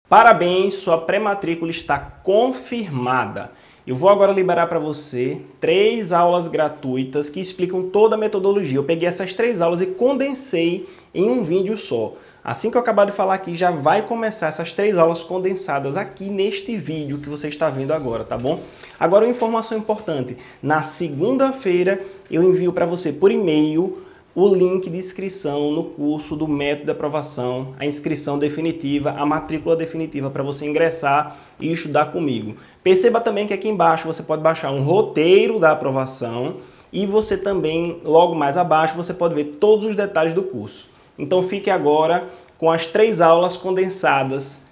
Parabéns, sua pré-matrícula está confirmada. Eu vou agora liberar para você 3 aulas gratuitas que explicam toda a metodologia. Eu peguei essas 3 aulas e condensei em um vídeo só. Assim que eu acabar de falar aqui, já vai começar essas 3 aulas condensadas aqui neste vídeo que você está vendo agora, tá bom? Agora, uma informação importante. Na segunda-feira, eu envio para você por e-mail o link de inscrição no curso do método de aprovação, a inscrição definitiva, a matrícula definitiva para você ingressar e estudar comigo. Perceba também que aqui embaixo você pode baixar um roteiro da aprovação e você também, logo mais abaixo, você pode ver todos os detalhes do curso. Então fique agora com as 3 aulas condensadas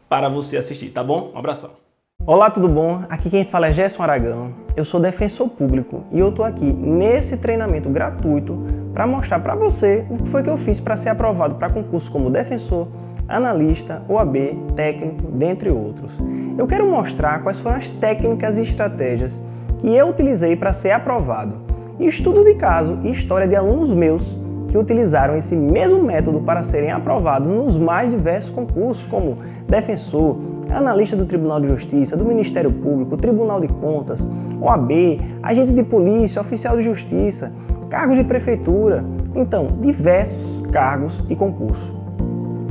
para você assistir, tá bom? Um abração. Olá, tudo bom? Aqui quem fala é Gerson Aragão, eu sou defensor público e eu tô aqui nesse treinamento gratuito para mostrar para você o que foi que eu fiz para ser aprovado para concursos como defensor, analista, OAB, técnico, dentre outros. Eu quero mostrar quais foram as técnicas e estratégias que eu utilizei para ser aprovado e estudo de caso e história de alunos meus que utilizaram esse mesmo método para serem aprovados nos mais diversos concursos como defensor, analista do Tribunal de Justiça, do Ministério Público, Tribunal de Contas, OAB, agente de polícia, oficial de justiça, cargos de prefeitura, então, diversos cargos e concursos.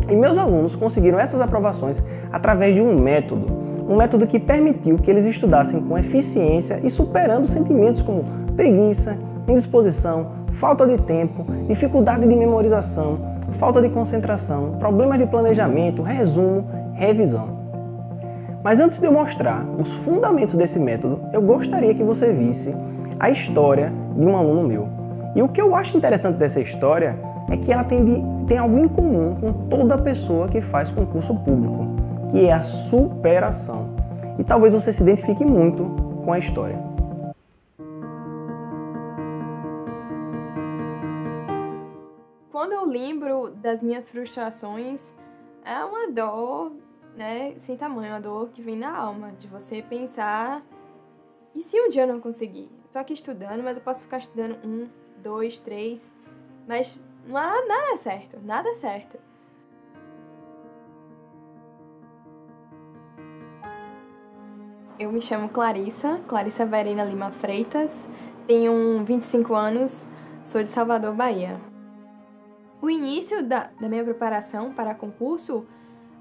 E meus alunos conseguiram essas aprovações através de um método que permitiu que eles estudassem com eficiência e superando sentimentos como preguiça, indisposição, falta de tempo, dificuldade de memorização, falta de concentração, problemas de planejamento, resumo, revisão. Mas antes de eu mostrar os fundamentos desse método, eu gostaria que você visse a história de um aluno meu. E o que eu acho interessante dessa história é que ela tem algo em comum com toda pessoa que faz concurso público, que é a superação. E talvez você se identifique muito com a história. Quando eu lembro das minhas frustrações, é uma dor, né, sem tamanho, uma dor que vem na alma, de você pensar, e se um dia eu não conseguir? Tô aqui estudando, mas eu posso ficar estudando 1, 2, 3, mas nada é certo, nada é certo. Eu me chamo Clarissa Verena Lima Freitas, tenho 25 anos, sou de Salvador, Bahia. O início da minha preparação para concurso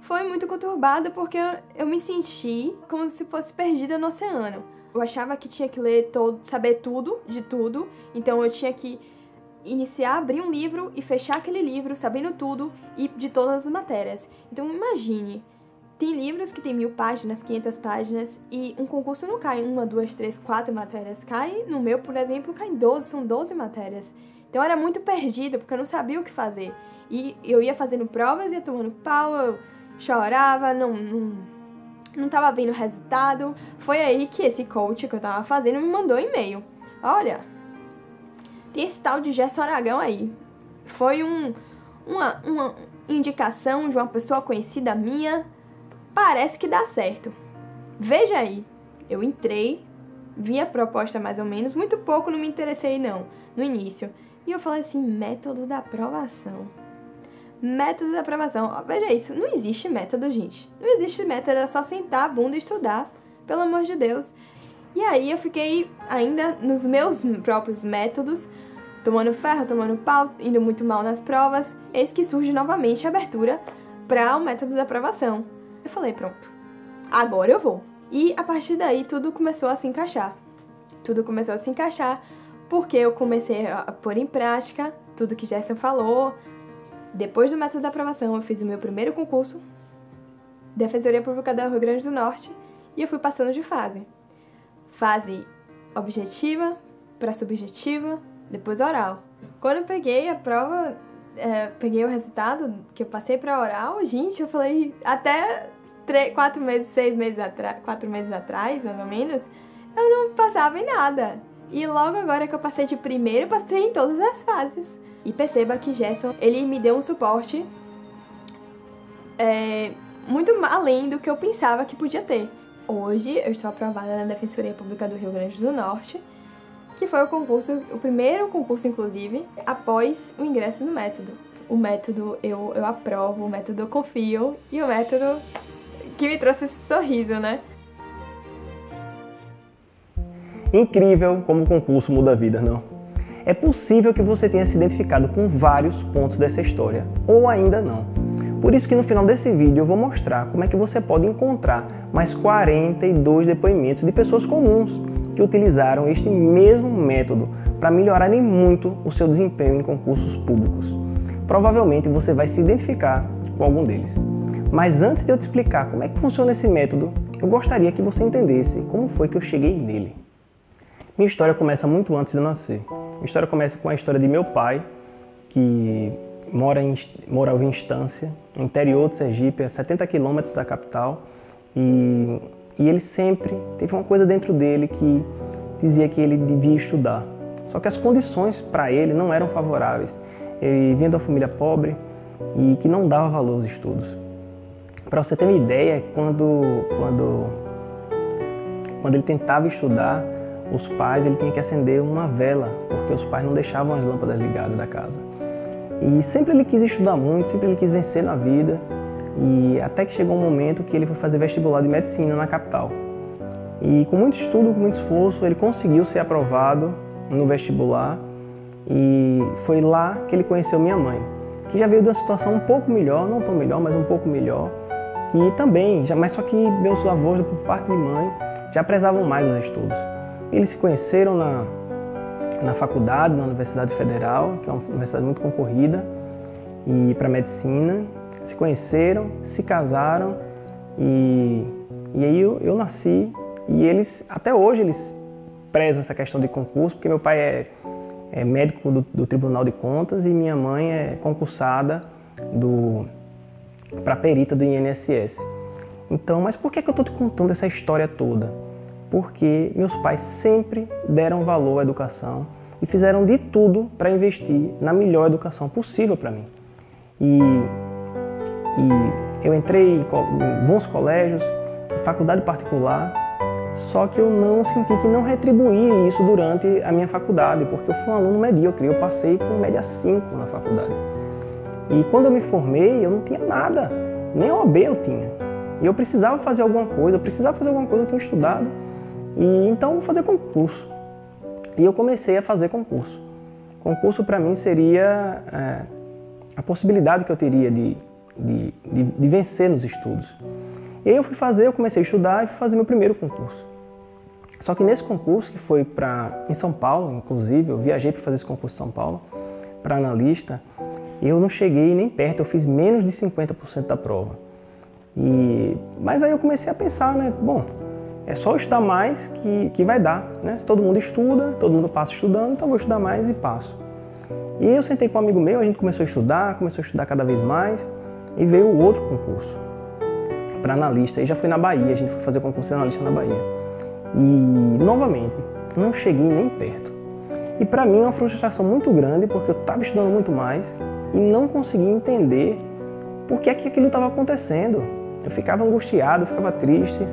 foi muito conturbado porque eu me senti como se fosse perdida no oceano. Eu achava que tinha que ler saber tudo, de tudo, então eu tinha que abrir um livro e fechar aquele livro sabendo tudo e de todas as matérias. Então imagine, tem livros que tem 1000 páginas, 500 páginas e um concurso não cai em 1, 2, 3, 4 matérias. Cai, no meu, por exemplo, cai em 12, são 12 matérias. Então eu era muito perdida porque eu não sabia o que fazer. E eu ia fazendo provas, ia tomando pau, eu chorava, não tava vendo o resultado. Foi aí que esse coach que eu tava fazendo me mandou um e-mail. Olha, tem esse tal de Gerson Aragão aí. Foi uma indicação de uma pessoa conhecida minha. Parece que dá certo. Veja aí. Eu entrei, vi a proposta mais ou menos, muito pouco, não me interessei não, no início. E eu falei assim, método da aprovação. Método da aprovação. Veja isso, não existe método, gente. Não existe método, é só sentar a bunda e estudar. Pelo amor de Deus. E aí eu fiquei ainda nos meus próprios métodos, tomando ferro, tomando pau, indo muito mal nas provas. Eis que surge novamente a abertura para o método da aprovação. Eu falei, pronto, agora eu vou. E a partir daí tudo começou a se encaixar. Tudo começou a se encaixar porque eu comecei a pôr em prática tudo que Gerson falou. Depois do método da aprovação, eu fiz o meu primeiro concurso, Defensoria Pública do Rio Grande do Norte, e eu fui passando de fase. Fase objetiva para subjetiva, depois oral. Quando eu peguei a prova, peguei o resultado que eu passei para oral, gente, eu falei, até 4 meses, 4 meses atrás, mais ou menos, eu não passava em nada. E logo agora que eu passei de primeiro, eu passei em todas as fases. E perceba que Gerson, ele me deu um suporte muito além do que eu pensava que podia ter. Hoje eu estou aprovada na Defensoria Pública do Rio Grande do Norte, que foi o primeiro concurso, inclusive, após o ingresso no método. O método eu aprovo, o método eu confio, e o método que me trouxe esse sorriso, né? Incrível como o concurso muda a vida, não? É possível que você tenha se identificado com vários pontos dessa história, ou ainda não. Por isso que no final desse vídeo eu vou mostrar como é que você pode encontrar mais 42 depoimentos de pessoas comuns que utilizaram este mesmo método para melhorarem muito o seu desempenho em concursos públicos. Provavelmente você vai se identificar com algum deles. Mas antes de eu te explicar como é que funciona esse método, eu gostaria que você entendesse como foi que eu cheguei nele. Minha história começa muito antes de eu nascer. Minha história começa com a história de meu pai, que morava em Estância, no interior de Sergipe, a 70 quilômetros da capital. E ele sempre teve uma coisa dentro dele que dizia que ele devia estudar. Só que as condições para ele não eram favoráveis. Ele vinha de uma família pobre e que não dava valor aos estudos. Para você ter uma ideia, quando ele tentava estudar, ele tinha que acender uma vela, porque os pais não deixavam as lâmpadas ligadas da casa. E sempre ele quis estudar muito, sempre ele quis vencer na vida, e até que chegou um momento que ele foi fazer vestibular de medicina na capital. E com muito estudo, com muito esforço, ele conseguiu ser aprovado no vestibular, e foi lá que ele conheceu minha mãe, que já veio de uma situação um pouco melhor, não tão melhor, mas um pouco melhor, que também, mas só que meus avós, por parte de mãe, já prezavam mais os estudos. Eles se conheceram na faculdade, na Universidade Federal, que é uma universidade muito concorrida, e para medicina. Se conheceram, se casaram, e aí eu nasci, e eles, até hoje, eles prezam essa questão de concurso, porque meu pai é médico do Tribunal de Contas e minha mãe é concursada para perita do INSS. Então, mas por que eu estou te contando essa história toda? Porque meus pais sempre deram valor à educação e fizeram de tudo para investir na melhor educação possível para mim. E eu entrei em bons colégios, em faculdade particular, só que eu não senti que não retribuía isso durante a minha faculdade, porque eu fui um aluno medíocre, eu passei com média 5 na faculdade. E quando eu me formei, eu não tinha nada, nem OAB eu tinha. E eu precisava fazer alguma coisa, eu tinha estudado, e então vou fazer concurso. E eu comecei a fazer concurso. Concurso para mim seria a possibilidade que eu teria de vencer nos estudos. E aí eu comecei a estudar e fui fazer meu primeiro concurso. Só que nesse concurso, que foi em São Paulo, inclusive, eu viajei para fazer esse concurso em São Paulo, para analista, eu não cheguei nem perto, eu fiz menos de 50% da prova. Mas aí eu comecei a pensar, né, bom, é só estudar mais que vai dar, né? Se todo mundo estuda, todo mundo passa estudando, então eu vou estudar mais e passo. E eu sentei com um amigo meu, a gente começou a estudar cada vez mais, e veio o outro concurso para analista, e já foi na Bahia, a gente foi fazer o concurso de analista na Bahia. E, novamente, não cheguei nem perto. E para mim é uma frustração muito grande, porque eu estava estudando muito mais e não conseguia entender por que aquilo estava acontecendo. Eu ficava angustiado, eu ficava triste,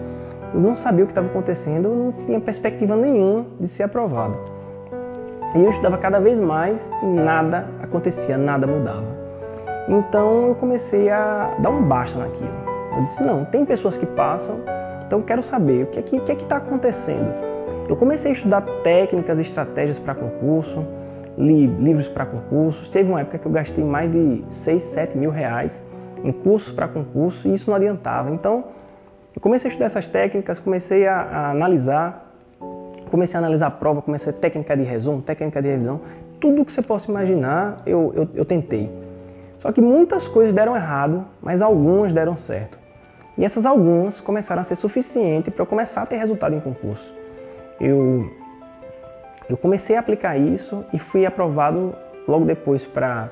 eu não sabia o que estava acontecendo, eu não tinha perspectiva nenhuma de ser aprovado. E eu estudava cada vez mais e nada acontecia, nada mudava. Então eu comecei a dar um basta naquilo. Eu disse, não, tem pessoas que passam, então eu quero saber o que é que está acontecendo. Eu comecei a estudar técnicas e estratégias para concurso, li livros para concursos. Teve uma época que eu gastei mais de 6, 7 mil reais em cursos para concurso e isso não adiantava. Então eu comecei a estudar essas técnicas, comecei a analisar a prova, comecei a técnica de resumo, técnica de revisão, tudo que você possa imaginar eu tentei. Só que muitas coisas deram errado, mas algumas deram certo. E essas algumas começaram a ser suficientes para eu começar a ter resultado em concurso. Eu comecei a aplicar isso e fui aprovado logo depois para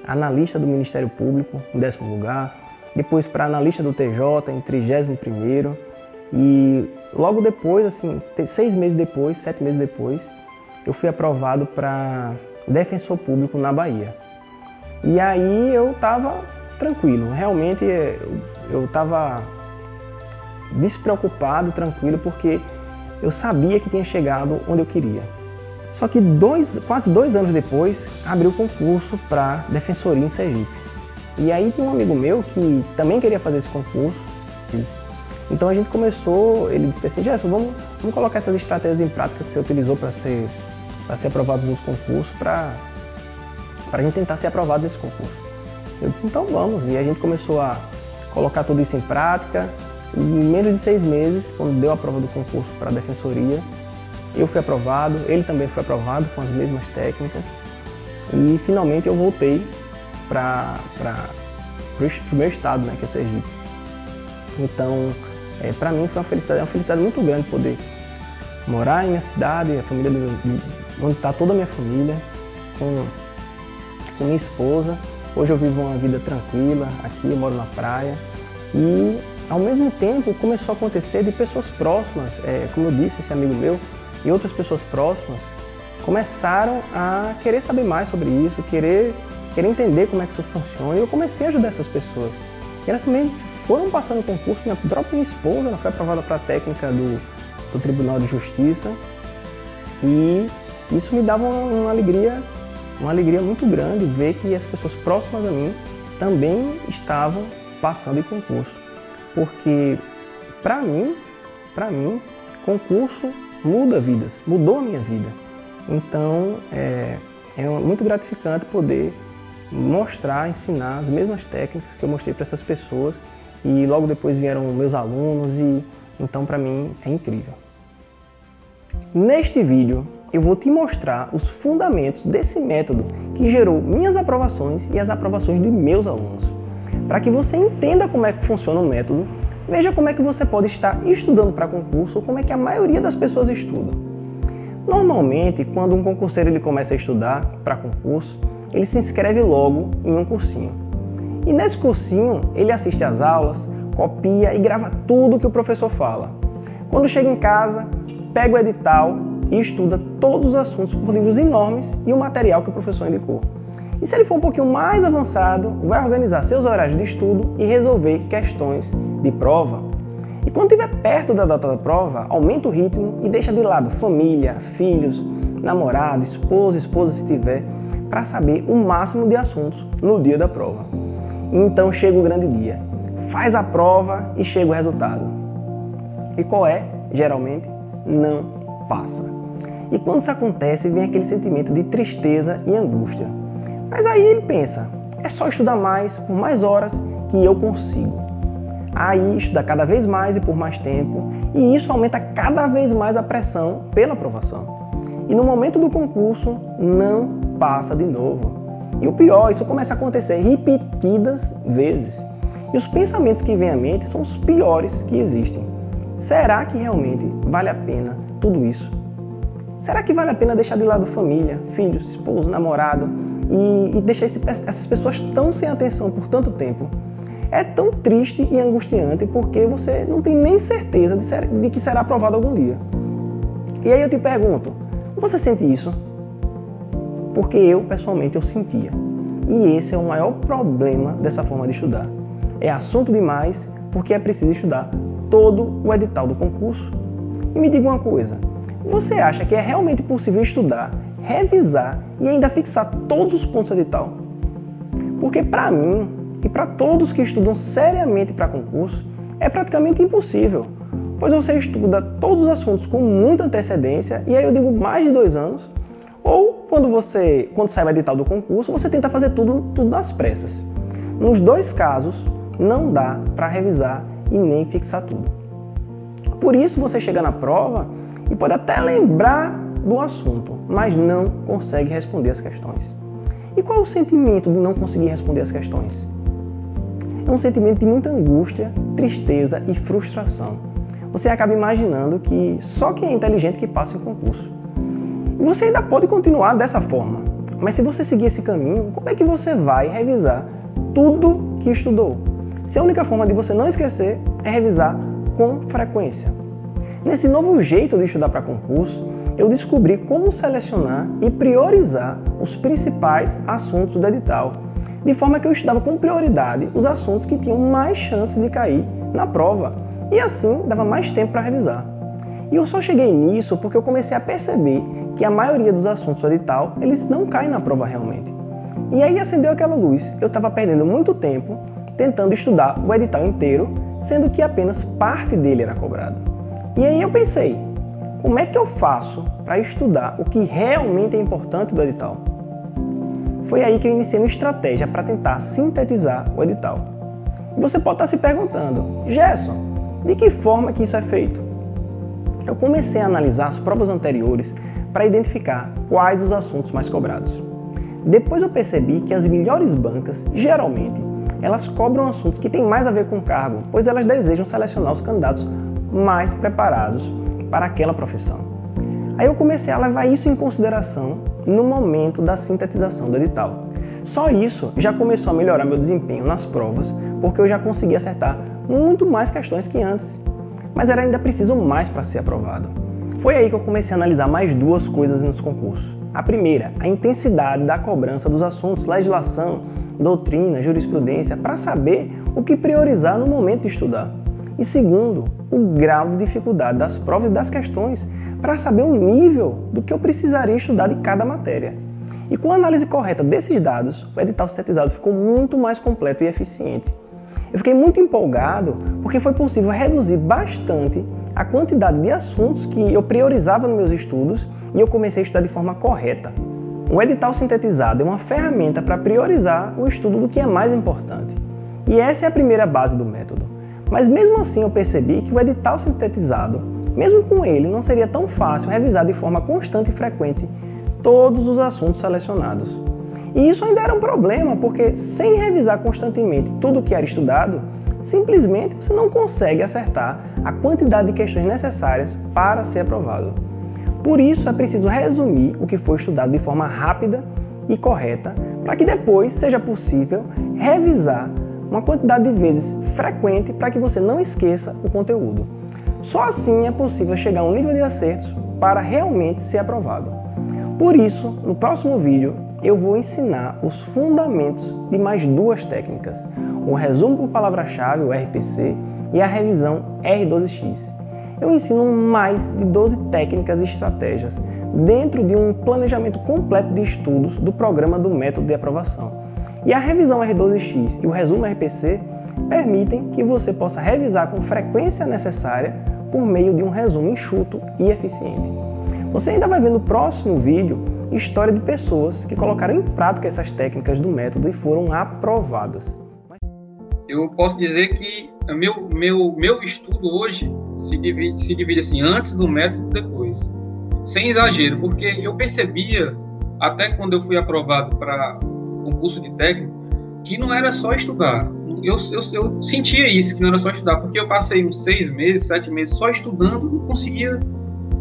analista do Ministério Público, em 10º lugar, depois para analista do TJ, em 31º, e logo depois, assim, 6 meses depois, 7 meses depois, eu fui aprovado para defensor público na Bahia. E aí eu estava tranquilo, realmente eu estava despreocupado, tranquilo, porque eu sabia que tinha chegado onde eu queria. Só que quase 2 anos depois, abriu o concurso para defensoria em Sergipe. E aí tem um amigo meu que também queria fazer esse concurso, Então a gente começou, ele disse assim, Gerson, vamos colocar essas estratégias em prática que você utilizou para ser aprovado nos concursos, para a gente tentar ser aprovado nesse concurso. Eu disse, então vamos. E a gente começou a colocar tudo isso em prática. E em menos de 6 meses, quando deu a prova do concurso para a defensoria, eu fui aprovado, ele também foi aprovado com as mesmas técnicas. E finalmente eu voltei para o meu estado, né, que é Sergipe. Então, para mim foi uma felicidade muito grande poder morar em minha cidade, a família onde está toda a minha família, com minha esposa. Hoje eu vivo uma vida tranquila aqui, eu moro na praia. E ao mesmo tempo começou a acontecer de pessoas próximas, como eu disse, esse amigo meu e outras pessoas próximas começaram a querer saber mais sobre isso, querer entender como é que isso funciona, e eu comecei a ajudar essas pessoas. E elas também foram passando o concurso, minha própria esposa, ela foi aprovada para a técnica do Tribunal de Justiça, e isso me dava uma alegria muito grande ver que as pessoas próximas a mim também estavam passando em concurso. Porque, para mim, concurso muda vidas, mudou a minha vida. Então, é muito gratificante poder mostrar, ensinar as mesmas técnicas que eu mostrei para essas pessoas, e logo depois vieram meus alunos, e então para mim é incrível. Neste vídeo eu vou te mostrar os fundamentos desse método que gerou minhas aprovações e as aprovações de meus alunos. Para que você entenda como é que funciona o método, veja como é que você pode estar estudando para concurso ou como é que a maioria das pessoas estudam. Normalmente, quando um concurseiro ele começa a estudar para concurso, ele se inscreve logo em um cursinho. E nesse cursinho, ele assiste às aulas, copia e grava tudo que o professor fala. Quando chega em casa, pega o edital e estuda todos os assuntos por livros enormes e o material que o professor indicou. E se ele for um pouquinho mais avançado, vai organizar seus horários de estudo e resolver questões de prova. E quando estiver perto da data da prova, aumenta o ritmo e deixa de lado família, filhos, namorado, esposa se tiver, para saber o máximo de assuntos no dia da prova. E então chega o grande dia. Faz a prova e chega o resultado. E qual é? Geralmente, não passa. E quando isso acontece, vem aquele sentimento de tristeza e angústia. Mas aí ele pensa, é só estudar mais, por mais horas, que eu consigo. Aí estuda cada vez mais e por mais tempo, e isso aumenta cada vez mais a pressão pela aprovação. E no momento do concurso, não passa de novo. E o pior, isso começa a acontecer repetidas vezes. E os pensamentos que vêm à mente são os piores que existem. Será que realmente vale a pena tudo isso? Será que vale a pena deixar de lado família, filhos, esposo, namorado e deixar essas pessoas tão sem atenção por tanto tempo? É tão triste e angustiante porque você não tem nem certeza de que será aprovado algum dia. E aí eu te pergunto, você sente isso? Porque eu, pessoalmente, eu sentia. E esse é o maior problema dessa forma de estudar. É assunto demais porque é preciso estudar todo o edital do concurso. E me diga uma coisa, você acha que é realmente possível estudar, revisar e ainda fixar todos os pontos do edital? Porque para mim e para todos que estudam seriamente para concurso, é praticamente impossível, pois você estuda todos os assuntos com muita antecedência, e aí eu digo mais de 2 anos, ou quando sai o edital do concurso, você tenta fazer tudo nas pressas. Nos 2 casos, não dá para revisar e nem fixar tudo. Por isso você chega na prova e pode até lembrar do assunto, mas não consegue responder as questões. E qual é o sentimento de não conseguir responder as questões? É um sentimento de muita angústia, tristeza e frustração. Você acaba imaginando que só quem é inteligente que passa em concurso. E você ainda pode continuar dessa forma, mas se você seguir esse caminho, como é que você vai revisar tudo que estudou? Se a única forma de você não esquecer é revisar com frequência. Nesse novo jeito de estudar para concurso, eu descobri como selecionar e priorizar os principais assuntos do edital, de forma que eu estudava com prioridade os assuntos que tinham mais chances de cair na prova, e assim dava mais tempo para revisar. E eu só cheguei nisso porque eu comecei a perceber que a maioria dos assuntos do edital, eles não caem na prova realmente. E aí acendeu aquela luz, eu estava perdendo muito tempo tentando estudar o edital inteiro, sendo que apenas parte dele era cobrado. E aí eu pensei, como é que eu faço para estudar o que realmente é importante do edital? Foi aí que eu iniciei uma estratégia para tentar sintetizar o edital. E você pode estar se perguntando, Gerson, de que forma que isso é feito? Eu comecei a analisar as provas anteriores para identificar quais os assuntos mais cobrados. Depois eu percebi que as melhores bancas, geralmente, elas cobram assuntos que têm mais a ver com o cargo, pois elas desejam selecionar os candidatos mais preparados para aquela profissão. Aí eu comecei a levar isso em consideração no momento da sintetização do edital. Só isso já começou a melhorar meu desempenho nas provas, porque eu já consegui acertar muito mais questões que antes. Mas era ainda preciso mais para ser aprovado. Foi aí que eu comecei a analisar mais duas coisas nos concursos. A primeira, a intensidade da cobrança dos assuntos, legislação, doutrina, jurisprudência, para saber o que priorizar no momento de estudar. E segundo, o grau de dificuldade das provas e das questões, para saber o nível do que eu precisaria estudar de cada matéria. E com a análise correta desses dados, o edital sintetizado ficou muito mais completo e eficiente. Eu fiquei muito empolgado porque foi possível reduzir bastante a quantidade de assuntos que eu priorizava nos meus estudos e eu comecei a estudar de forma correta. O edital sintetizado é uma ferramenta para priorizar o estudo do que é mais importante. E essa é a primeira base do método. Mas mesmo assim eu percebi que o edital sintetizado, mesmo com ele, não seria tão fácil revisar de forma constante e frequente todos os assuntos selecionados. E isso ainda era um problema, porque sem revisar constantemente tudo o que era estudado, simplesmente você não consegue acertar a quantidade de questões necessárias para ser aprovado. Por isso é preciso resumir o que foi estudado de forma rápida e correta, para que depois seja possível revisar uma quantidade de vezes frequente para que você não esqueça o conteúdo. Só assim é possível chegar a um nível de acertos para realmente ser aprovado. Por isso, no próximo vídeo, eu vou ensinar os fundamentos de mais duas técnicas, o resumo por palavra-chave, o RPC, e a revisão R12X. Eu ensino mais de 12 técnicas e estratégias dentro de um planejamento completo de estudos do programa do método de aprovação. E a revisão R12X e o resumo RPC permitem que você possa revisar com frequência necessária por meio de um resumo enxuto e eficiente. Você ainda vai ver no próximo vídeo história de pessoas que colocaram em prática essas técnicas do método e foram aprovadas. Eu posso dizer que meu estudo hoje se divide assim, antes do método e depois. Sem exagero, porque eu percebia, até quando eu fui aprovado para concurso de técnico, que não era só estudar. Eu sentia isso, que não era só estudar, porque eu passei uns 6 meses, 7 meses só estudando e não conseguia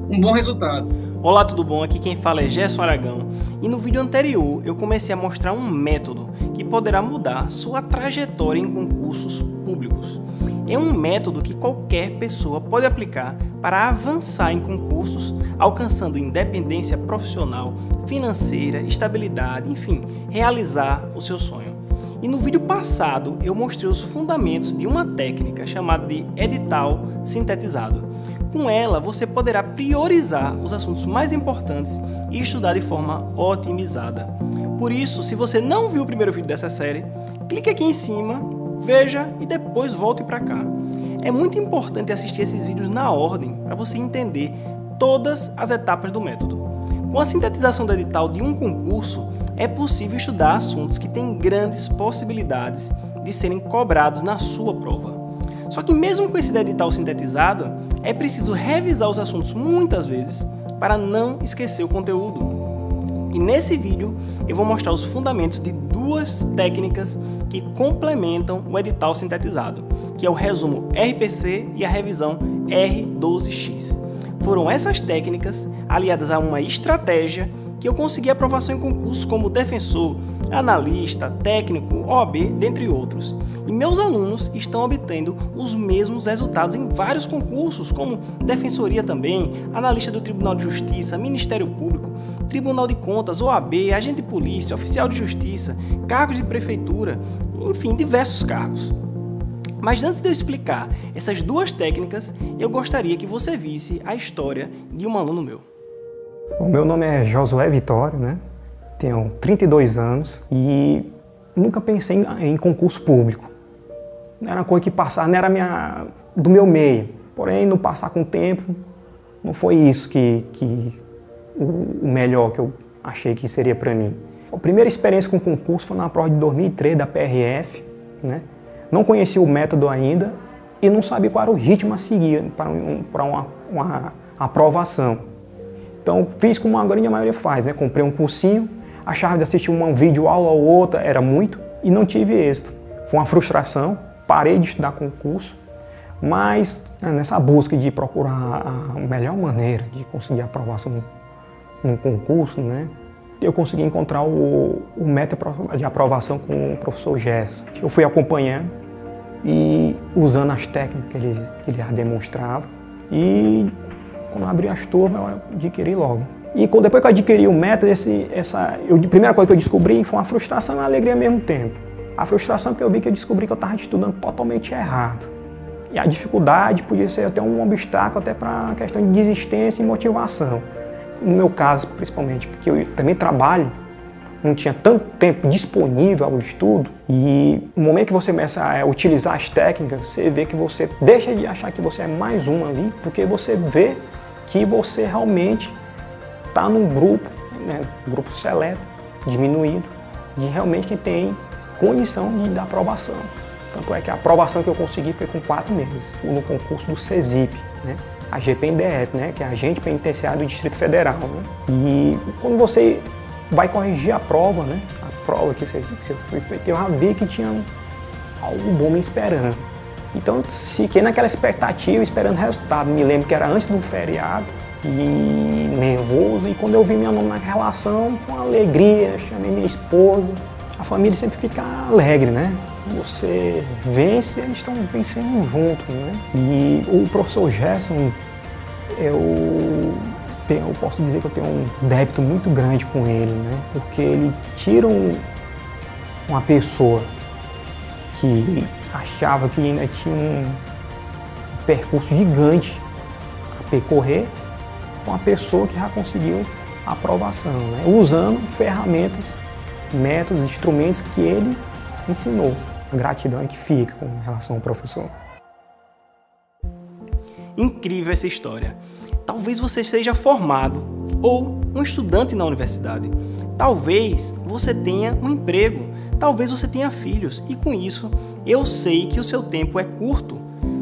um bom resultado. Olá, tudo bom? Aqui quem fala é Gerson Aragão e no vídeo anterior eu comecei a mostrar um método que poderá mudar sua trajetória em concursos públicos. É um método que qualquer pessoa pode aplicar para avançar em concursos, alcançando independência profissional, financeira, estabilidade, enfim, realizar o seu sonho. E no vídeo passado eu mostrei os fundamentos de uma técnica chamada de edital sintetizado. Com ela, você poderá priorizar os assuntos mais importantes e estudar de forma otimizada. Por isso, se você não viu o primeiro vídeo dessa série, clique aqui em cima, veja e depois volte para cá. É muito importante assistir esses vídeos na ordem para você entender todas as etapas do método. Com a sintetização do edital de um concurso, é possível estudar assuntos que têm grandes possibilidades de serem cobrados na sua prova. Só que mesmo com esse edital sintetizado, é preciso revisar os assuntos muitas vezes para não esquecer o conteúdo. E nesse vídeo eu vou mostrar os fundamentos de duas técnicas que complementam o edital sintetizado, que é o resumo RPC e a revisão R12X. Foram essas técnicas, aliadas a uma estratégia, que eu consegui aprovação em concursos como defensor, analista, técnico, OAB, dentre outros. E meus alunos estão obtendo os mesmos resultados em vários concursos, como defensoria também, analista do Tribunal de Justiça, Ministério Público, Tribunal de Contas, OAB, agente de polícia, oficial de justiça, cargos de prefeitura, enfim, diversos cargos. Mas antes de eu explicar essas duas técnicas, eu gostaria que você visse a história de um aluno meu. O meu nome é Josué Vitório, né? Tenho 32 anos e nunca pensei em concurso público. não era uma coisa que passava, não era do meu meio. Porém, no passar com o tempo, não foi isso o melhor que eu achei que seria para mim. A primeira experiência com o concurso foi na prova de 2003 da PRF, né? Não conhecia o método ainda e não sabia qual era o ritmo a seguir para uma aprovação. Então, fiz como a grande maioria faz, né? Comprei um cursinho, achava de assistir uma videoaula ou outra, era muito, e não tive êxito. Foi uma frustração, parei de estudar concurso, mas nessa busca de procurar a melhor maneira de conseguir aprovação num concurso, né, eu consegui encontrar o método de aprovação com o professor Gerson. Eu fui acompanhando e usando as técnicas que ele já demonstrava, e quando eu abri as turmas eu adquiri logo. E depois que eu adquiri o método, a primeira coisa que eu descobri foi uma frustração e uma alegria ao mesmo tempo. A frustração porque eu vi que eu descobri que eu estava estudando totalmente errado. E a dificuldade podia ser até um obstáculo até para a questão de desistência e motivação. No meu caso, principalmente, porque eu também trabalho, não tinha tanto tempo disponível ao estudo, e no momento que você começa a utilizar as técnicas, você vê que você deixa de achar que você é mais um ali, porque você vê que você realmente está num grupo, né, grupo seleto, diminuído, de realmente quem tem condição de dar aprovação. Tanto é que a aprovação que eu consegui foi com 4 meses, no concurso do CESIP, né? A GPNDF, né? Que é a Agente Penitenciário do Distrito Federal. Né? E quando você vai corrigir a prova, né? A prova que você foi feita, eu já vi que tinha algo bom me esperando. Então, fiquei naquela expectativa, esperando o resultado. Me lembro que era antes do feriado, e nervoso, e quando eu vi minha nome na relação, foi uma alegria, chamei minha esposa. A família sempre fica alegre, né? Você vence, eles estão vencendo junto, né? E o professor Gerson, eu posso dizer que eu tenho um débito muito grande com ele, né? Porque ele tira uma pessoa que achava que ainda tinha um percurso gigante a percorrer, com uma pessoa que já conseguiu a aprovação, né? Usando ferramentas, métodos, instrumentos que ele ensinou. A gratidão é que fica com relação ao professor. Incrível essa história. Talvez você seja formado ou um estudante na universidade. Talvez você tenha um emprego. Talvez você tenha filhos. E com isso, eu sei que o seu tempo é curto.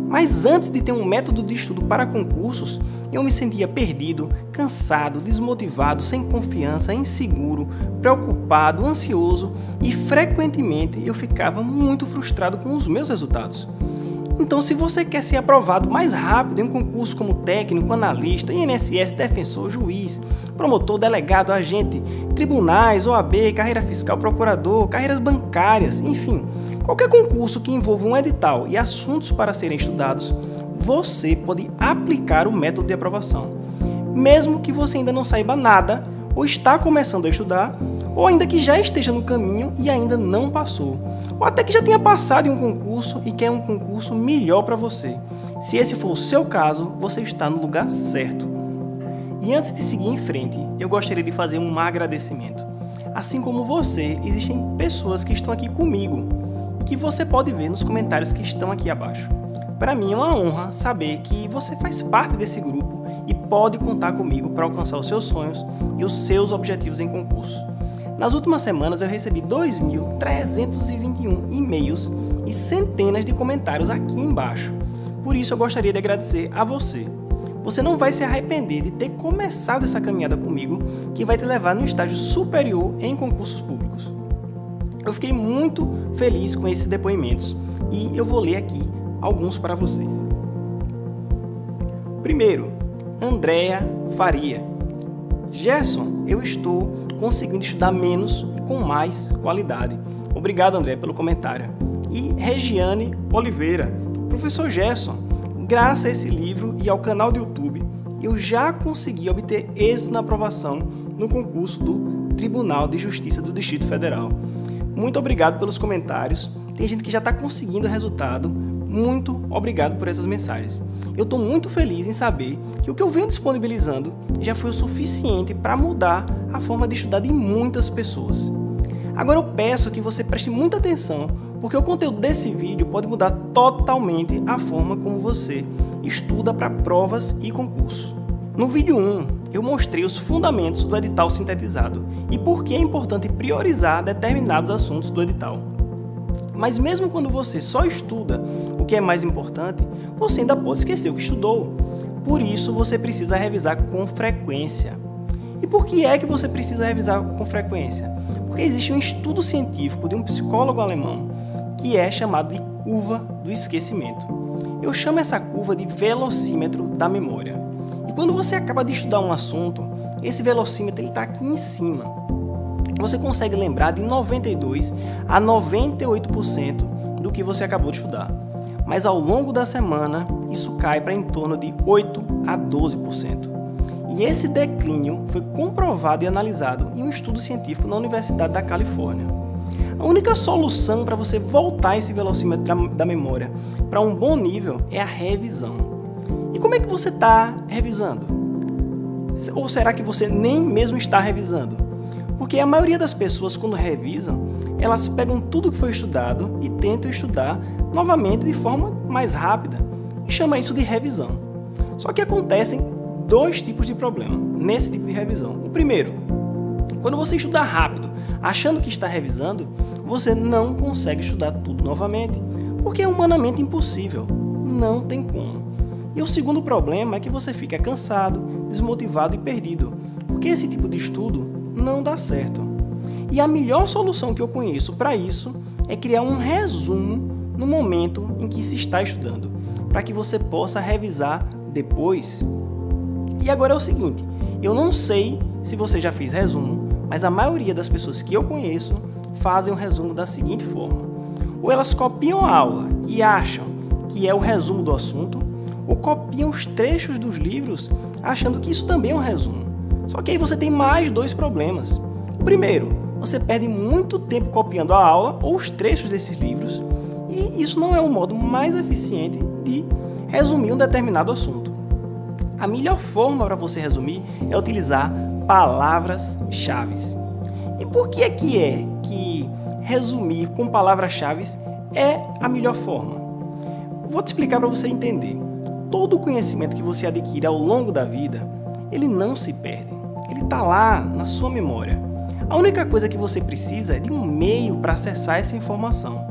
Mas antes de ter um método de estudo para concursos, eu me sentia perdido, cansado, desmotivado, sem confiança, inseguro, preocupado, ansioso e frequentemente eu ficava muito frustrado com os meus resultados. Então, se você quer ser aprovado mais rápido em um concurso como técnico, analista, INSS, defensor, juiz, promotor, delegado, agente, tribunais, OAB, carreira fiscal, procurador, carreiras bancárias, enfim, qualquer concurso que envolva um edital e assuntos para serem estudados, você pode aplicar o método de aprovação. Mesmo que você ainda não saiba nada, ou está começando a estudar, ou ainda que já esteja no caminho e ainda não passou, ou até que já tenha passado em um concurso e quer um concurso melhor para você. Se esse for o seu caso, você está no lugar certo. E antes de seguir em frente, eu gostaria de fazer um agradecimento. Assim como você, existem pessoas que estão aqui comigo e que você pode ver nos comentários que estão aqui abaixo. Para mim é uma honra saber que você faz parte desse grupo e pode contar comigo para alcançar os seus sonhos e os seus objetivos em concurso. Nas últimas semanas eu recebi 2.321 e-mails e centenas de comentários aqui embaixo. Por isso eu gostaria de agradecer a você. Você não vai se arrepender de ter começado essa caminhada comigo, que vai te levar no estágio superior em concursos públicos. Eu fiquei muito feliz com esses depoimentos e eu vou ler aqui alguns para vocês. Primeiro, Andréa Faria. Gerson, eu estou conseguindo estudar menos e com mais qualidade. Obrigado, André, pelo comentário. E Regiane Oliveira. Professor Gerson, graças a esse livro e ao canal do YouTube, eu já consegui obter êxito na aprovação no concurso do Tribunal de Justiça do Distrito Federal. Muito obrigado pelos comentários. Tem gente que já está conseguindo resultado. Muito obrigado por essas mensagens. Eu estou muito feliz em saber que o que eu venho disponibilizando já foi o suficiente para mudar a forma de estudar de muitas pessoas. Agora eu peço que você preste muita atenção, porque o conteúdo desse vídeo pode mudar totalmente a forma como você estuda para provas e concursos. No vídeo 1, eu mostrei os fundamentos do edital sintetizado e por que é importante priorizar determinados assuntos do edital. Mas mesmo quando você só estuda o que é mais importante, você ainda pode esquecer o que estudou. Por isso, você precisa revisar com frequência. E por que é que você precisa revisar com frequência? Porque existe um estudo científico de um psicólogo alemão que é chamado de curva do esquecimento. Eu chamo essa curva de velocímetro da memória. E quando você acaba de estudar um assunto, esse velocímetro está aqui em cima. Você consegue lembrar de 92 a 98% do que você acabou de estudar. Mas ao longo da semana, isso cai para em torno de 8 a 12%. E esse declínio foi comprovado e analisado em um estudo científico na Universidade da Califórnia. A única solução para você voltar esse velocímetro da memória para um bom nível é a revisão. E como é que você está revisando? Ou será que você nem mesmo está revisando? Porque a maioria das pessoas, quando revisam, elas pegam tudo que foi estudado e tentam estudar novamente de forma mais rápida e chama isso de revisão. Só que acontecem dois tipos de problema nesse tipo de revisão. O primeiro, quando você estuda rápido, achando que está revisando, você não consegue estudar tudo novamente, porque é humanamente impossível, não tem como. E o segundo problema é que você fica cansado, desmotivado e perdido, porque esse tipo de estudo não dá certo. E a melhor solução que eu conheço para isso é criar um resumo no momento em que se está estudando, para que você possa revisar depois. E agora é o seguinte, eu não sei se você já fez resumo, mas a maioria das pessoas que eu conheço fazem o resumo da seguinte forma. Ou elas copiam a aula e acham que é o resumo do assunto, ou copiam os trechos dos livros achando que isso também é um resumo. Só que aí você tem mais dois problemas. O primeiro, você perde muito tempo copiando a aula ou os trechos desses livros, e isso não é o modo mais eficiente de resumir um determinado assunto. A melhor forma para você resumir é utilizar palavras-chave. E por que que resumir com palavras-chave é a melhor forma? Vou te explicar para você entender. Todo o conhecimento que você adquire ao longo da vida, ele não se perde. Ele está lá na sua memória. A única coisa que você precisa é de um meio para acessar essa informação.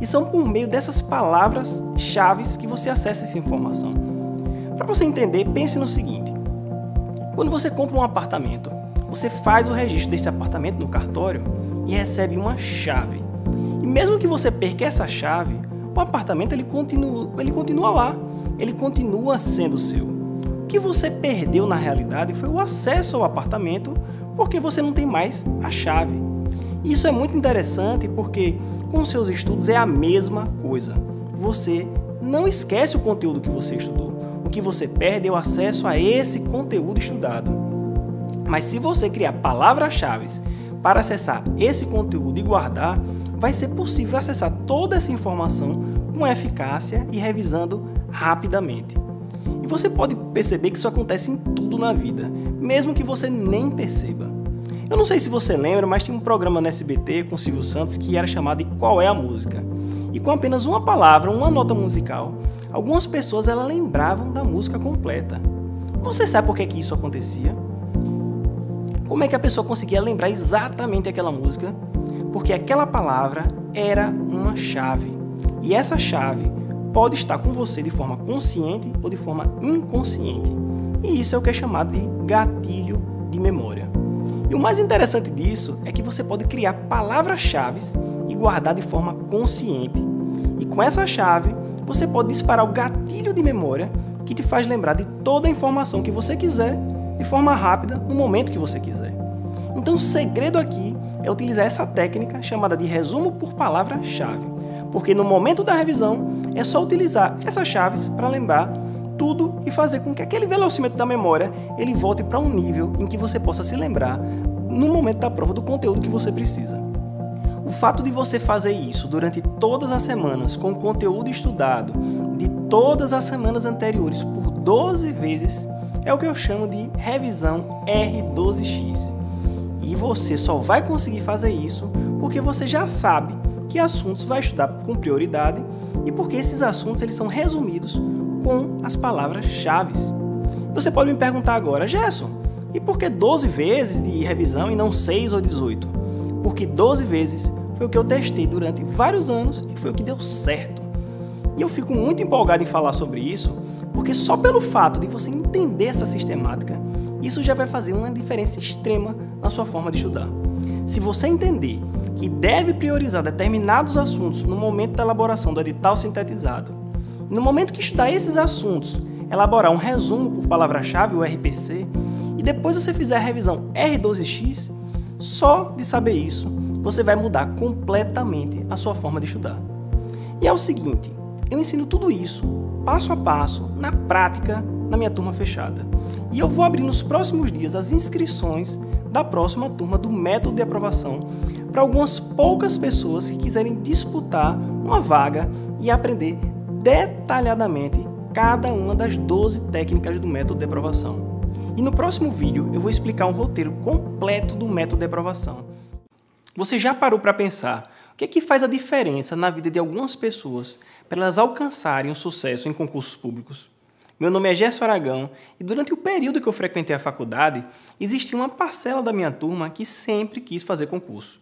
E são por meio dessas palavras-chave que você acessa essa informação. Para você entender, pense no seguinte. Quando você compra um apartamento, você faz o registro desse apartamento no cartório e recebe uma chave. E mesmo que você perca essa chave, o apartamento ele continua lá. Ele continua sendo seu. O que você perdeu na realidade foi o acesso ao apartamento porque você não tem mais a chave. E isso é muito interessante porque com seus estudos é a mesma coisa. Você não esquece o conteúdo que você estudou. O que você perde é o acesso a esse conteúdo estudado. Mas se você criar palavras-chave para acessar esse conteúdo e guardar, vai ser possível acessar toda essa informação com eficácia e revisando rapidamente. E você pode perceber que isso acontece em tudo na vida, mesmo que você nem perceba. Eu não sei se você lembra, mas tinha um programa no SBT com Silvio Santos que era chamado de Qual é a Música? E com apenas uma palavra, uma nota musical, algumas pessoas elas lembravam da música completa. Você sabe por que isso acontecia? Como é que a pessoa conseguia lembrar exatamente aquela música? Porque aquela palavra era uma chave. E essa chave pode estar com você de forma consciente ou de forma inconsciente. E isso é o que é chamado de gatilho de memória. E o mais interessante disso é que você pode criar palavras-chave e guardar de forma consciente. E com essa chave, você pode disparar o gatilho de memória que te faz lembrar de toda a informação que você quiser de forma rápida no momento que você quiser. Então o segredo aqui é utilizar essa técnica chamada de resumo por palavra-chave. Porque no momento da revisão, é só utilizar essas chaves para lembrar tudo e fazer com que aquele velocímetro da memória ele volte para um nível em que você possa se lembrar no momento da prova do conteúdo que você precisa. O fato de você fazer isso durante todas as semanas com o conteúdo estudado de todas as semanas anteriores por 12 vezes é o que eu chamo de revisão R12X. E você só vai conseguir fazer isso porque você já sabe que assuntos vai estudar com prioridade e porque esses assuntos eles são resumidos com as palavras-chave. Você pode me perguntar agora, Gerson, e por que 12 vezes de revisão e não 6 ou 18? Porque 12 vezes foi o que eu testei durante vários anos e foi o que deu certo. E eu fico muito empolgado em falar sobre isso, porque só pelo fato de você entender essa sistemática, isso já vai fazer uma diferença extrema na sua forma de estudar. Se você entender que deve priorizar determinados assuntos no momento da elaboração do edital sintetizado, e no momento que estudar esses assuntos, elaborar um resumo por palavra-chave, o RPC, e depois você fizer a revisão R12X, só de saber isso, você vai mudar completamente a sua forma de estudar. E é o seguinte, eu ensino tudo isso, passo a passo, na prática, na minha turma fechada. E eu vou abrir nos próximos dias as inscrições da próxima turma do método de aprovação para algumas poucas pessoas que quiserem disputar uma vaga e aprender detalhadamente cada uma das 12 técnicas do método de aprovação. E no próximo vídeo eu vou explicar um roteiro completo do método de aprovação. Você já parou para pensar o que é que faz a diferença na vida de algumas pessoas para elas alcançarem o sucesso em concursos públicos? Meu nome é Gerson Aragão e durante o período que eu frequentei a faculdade, existia uma parcela da minha turma que sempre quis fazer concurso.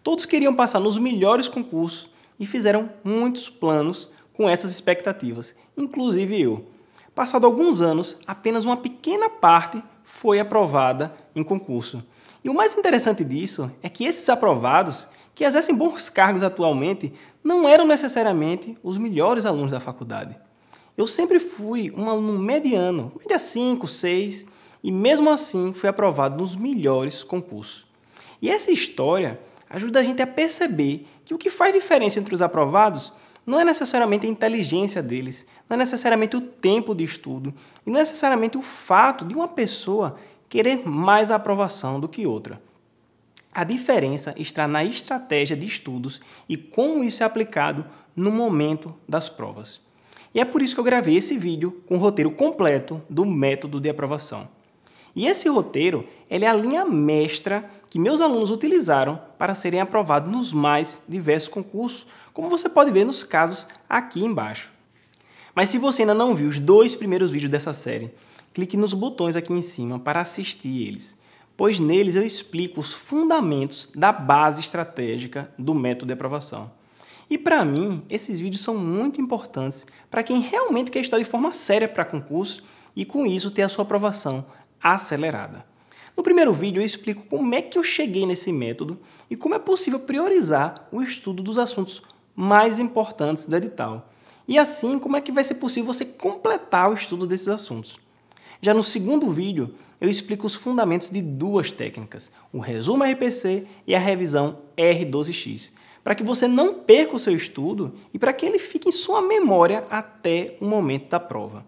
Todos queriam passar nos melhores concursos e fizeram muitos planos com essas expectativas, inclusive eu. Passado alguns anos, apenas uma pequena parte foi aprovada em concurso. E o mais interessante disso é que esses aprovados, que exercem bons cargos atualmente, não eram necessariamente os melhores alunos da faculdade. Eu sempre fui um aluno mediano, média 5, 6, e mesmo assim fui aprovado nos melhores concursos. E essa história ajuda a gente a perceber que o que faz diferença entre os aprovados não é necessariamente a inteligência deles, não é necessariamente o tempo de estudo, e não é necessariamente o fato de uma pessoa querer mais a aprovação do que outra. A diferença está na estratégia de estudos e como isso é aplicado no momento das provas. E é por isso que eu gravei esse vídeo com o roteiro completo do método de aprovação. E esse roteiro é a linha mestra que meus alunos utilizaram para serem aprovados nos mais diversos concursos, como você pode ver nos casos aqui embaixo. Mas se você ainda não viu os 2 primeiros vídeos dessa série, clique nos botões aqui em cima para assistir eles, pois neles eu explico os fundamentos da base estratégica do método de aprovação. E para mim, esses vídeos são muito importantes para quem realmente quer estudar de forma séria para concurso e com isso ter a sua aprovação acelerada. No primeiro vídeo eu explico como é que eu cheguei nesse método e como é possível priorizar o estudo dos assuntos mais importantes do edital. E assim, como é que vai ser possível você completar o estudo desses assuntos. Já no segundo vídeo, eu explico os fundamentos de 2 técnicas, o resumo RPC e a revisão R12X, para que você não perca o seu estudo e para que ele fique em sua memória até o momento da prova.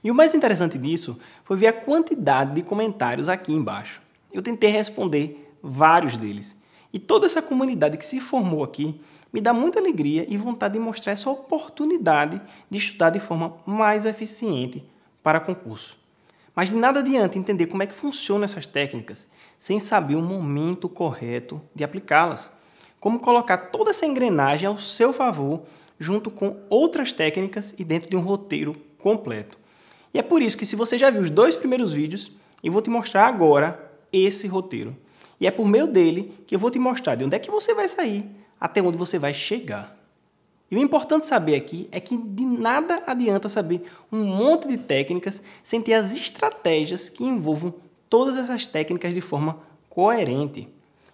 E o mais interessante disso foi ver a quantidade de comentários aqui embaixo. Eu tentei responder vários deles. E toda essa comunidade que se formou aqui me dá muita alegria e vontade de mostrar essa oportunidade de estudar de forma mais eficiente para concurso. Mas de nada adianta entender como é que funcionam essas técnicas sem saber o momento correto de aplicá-las. Como colocar toda essa engrenagem ao seu favor junto com outras técnicas e dentro de um roteiro completo. E é por isso que se você já viu os 2 primeiros vídeos, eu vou te mostrar agora esse roteiro. E é por meio dele que eu vou te mostrar de onde é que você vai sair até onde você vai chegar. E o importante saber aqui é que de nada adianta saber um monte de técnicas sem ter as estratégias que envolvam todas essas técnicas de forma coerente.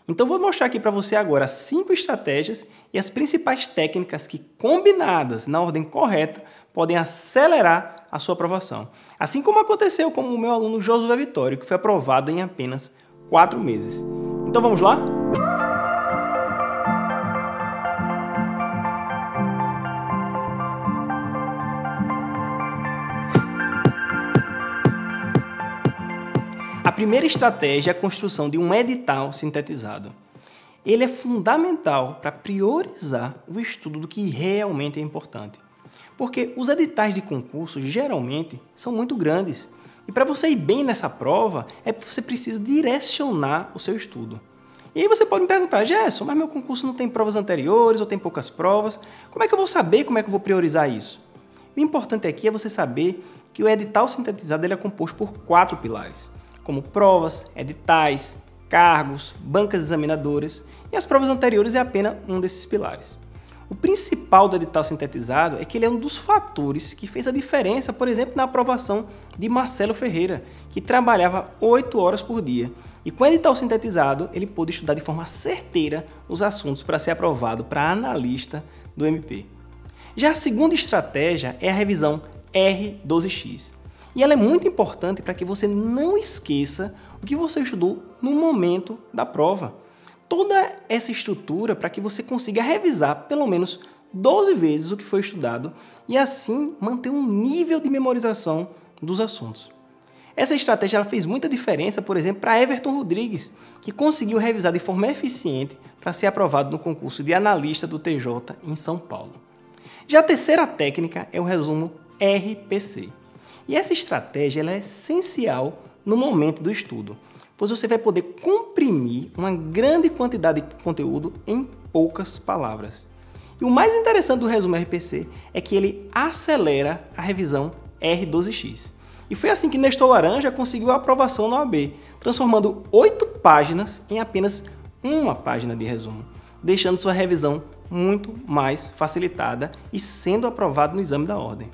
Então vou mostrar aqui para você agora 5 estratégias e as principais técnicas que, combinadas na ordem correta, podem acelerar a sua aprovação. Assim como aconteceu com o meu aluno Josué Vitório, que foi aprovado em apenas 4 meses. Então vamos lá? A primeira estratégia é a construção de um edital sintetizado. Ele é fundamental para priorizar o estudo do que realmente é importante. Porque os editais de concurso, geralmente, são muito grandes. E para você ir bem nessa prova, você precisa direcionar o seu estudo. E aí você pode me perguntar, Gerson, mas meu concurso não tem provas anteriores ou tem poucas provas? Como é que eu vou saber como é que eu vou priorizar isso? O importante aqui é você saber que o edital sintetizado ele é composto por 4 pilares, como provas, editais, cargos, bancas examinadoras, e as provas anteriores é apenas um desses pilares. O principal do edital sintetizado é que ele é um dos fatores que fez a diferença, por exemplo, na aprovação de Marcelo Ferreira, que trabalhava 8 horas por dia. E com o edital sintetizado, ele pôde estudar de forma certeira os assuntos para ser aprovado para analista do MP. Já a segunda estratégia é a revisão R12X. E ela é muito importante para que você não esqueça o que você estudou no momento da prova. Toda essa estrutura para que você consiga revisar pelo menos 12 vezes o que foi estudado e assim manter um nível de memorização dos assuntos. Essa estratégia ela fez muita diferença, por exemplo, para Everton Rodrigues, que conseguiu revisar de forma eficiente para ser aprovado no concurso de analista do TJ em São Paulo. Já a terceira técnica é o resumo RPC. E essa estratégia ela é essencial no momento do estudo, pois você vai poder comprimir uma grande quantidade de conteúdo em poucas palavras. E o mais interessante do resumo RPC é que ele acelera a revisão R12X. E foi assim que Nestor Laranja conseguiu a aprovação na OAB, transformando 8 páginas em apenas uma página de resumo, deixando sua revisão muito mais facilitada e sendo aprovado no exame da ordem.